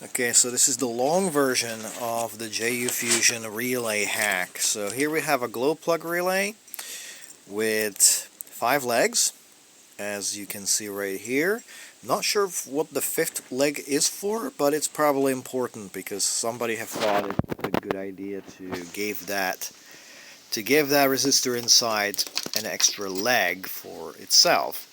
Okay, so this is the long version of the JU Fusion relay hack. So here we have a glow plug relay with 5 legs, as you can see right here. Not sure what the 5th leg is for, but it's probably important because somebody have thought it's a good idea to give that resistor inside an extra leg for itself.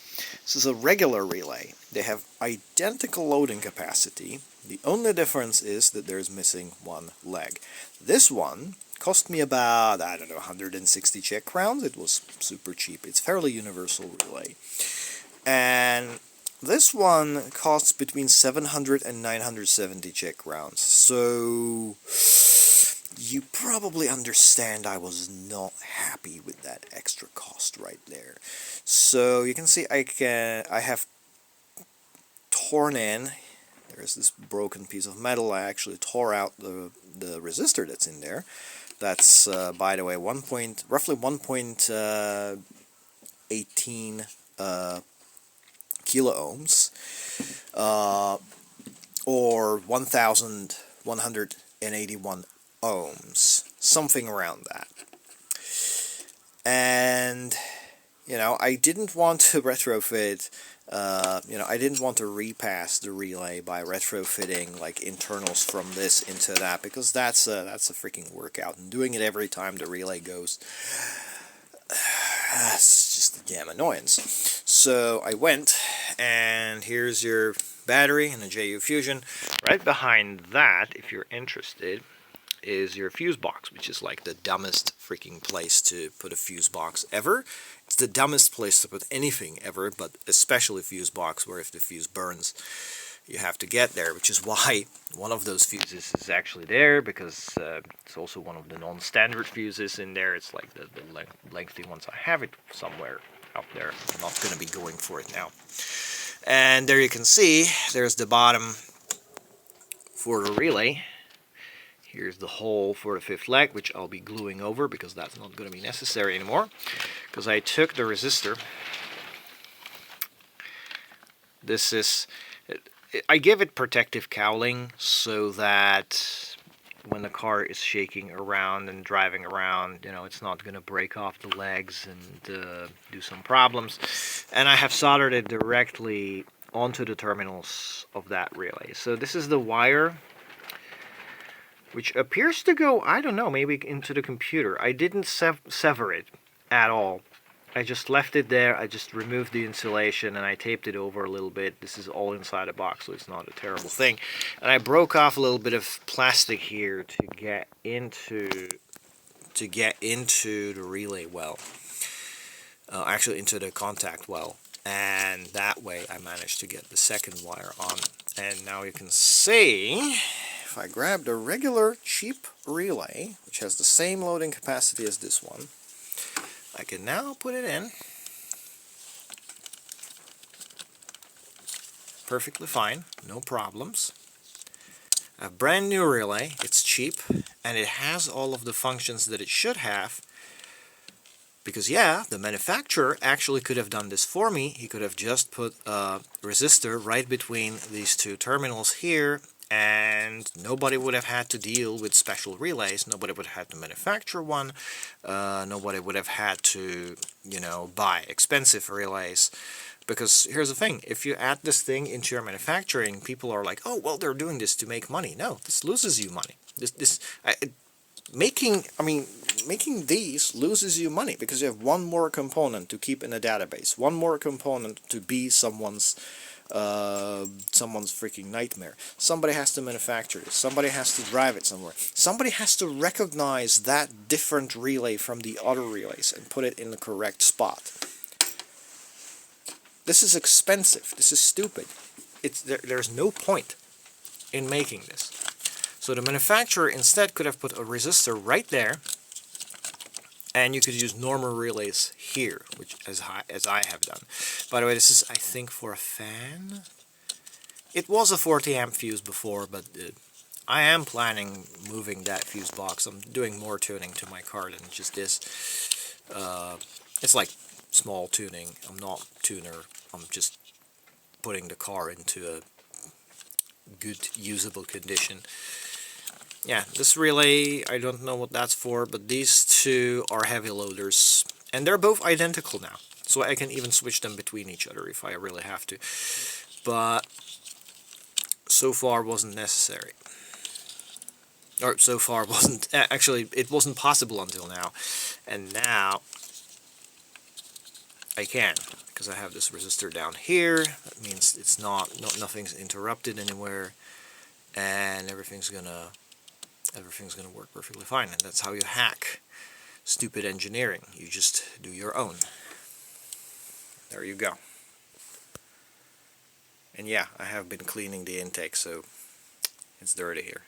This is a regular relay. They have identical loading capacity. The only difference is that there's missing one leg. This one cost me about, I don't know, 160 Czech crowns. It was super cheap. It's fairly universal relay. And this one costs between 700 and 970 Czech crowns. So you probably understand I was not happy with that extra cost right there. So you can see I have torn in. There's this broken piece of metal. I actually tore out the resistor that's in there. That's by the way roughly 1.18 kilo ohms, or 1,181 ohms, something around that. And I didn't want to retrofit. I didn't want to repass the relay by retrofitting like internals from this into that, because that's a freaking workout, and doing it every time the relay goes, that's just a damn annoyance. So I went, and here's your battery and a JU Fusion. Right behind that, if you're interested, is your fuse box, which is like the dumbest freaking place to put a fuse box ever. It's the dumbest place to put anything ever, but especially fuse box, where if the fuse burns, you have to get there, which is why one of those fuses is actually there, because it's also one of the non-standard fuses in there. It's like the lengthy ones. I have it somewhere out there. I'm not going to be going for it now. And there you can see, there's the bottom for the relay. Here's the hole for the 5th leg, which I'll be gluing over because that's not going to be necessary anymore. Because I took the resistor. This is... I give it protective cowling so that when the car is shaking around and driving around, it's not going to break off the legs and do some problems. And I have soldered it directly onto the terminals of that relay. So this is the wire, which appears to go, I don't know, maybe into the computer. I didn't sever it at all. I just left it there. I just removed the insulation and I taped it over a little bit. This is all inside a box, so it's not a terrible thing. And I broke off a little bit of plastic here to get into the relay well. Actually, into the contact well. And that way I managed to get the second wire on. And now you can see, if I grabbed a regular cheap relay, which has the same loading capacity as this one, I can now put it in perfectly fine, no problems. A brand new relay, it's cheap, and it has all of the functions that it should have, because yeah, the manufacturer actually could have done this for me. He could have just put a resistor right between these two terminals here, and nobody would have had to deal with special relays. Nobody would have had to manufacture one. Nobody would have had to, buy expensive relays. Because here's the thing, if you add this thing into your manufacturing, people are like, oh, well, they're doing this to make money. No, this loses you money. Making these loses you money, because you have one more component to keep in a database, one more component to be someone's freaking nightmare. Somebody has to manufacture this. Somebody has to drive it somewhere. Somebody has to recognize that different relay from the other relays and put it in the correct spot. This is expensive. This is stupid. There's no point in making this. So the manufacturer instead could have put a resistor right there, and you could use normal relays here, which as I have done. By the way, this is, I think, for a fan. It was a 40 amp fuse before, but I am planning moving that fuse box. I'm doing more tuning to my car than just this. It's like small tuning. I'm not tuner. I'm just putting the car into good usable condition. Yeah, this relay, I don't know what that's for, but these two are heavy loaders, and they're both identical now, so I can even switch them between each other if I really have to, but so far wasn't necessary. Or so far wasn't, actually it wasn't possible until now, and now I can, because I have this resistor down here. That means it's nothing's interrupted anywhere, and everything's gonna work perfectly fine. And that's how you hack stupid engineering. You just do your own. There you go. And yeah, I have been cleaning the intake, so it's dirty here.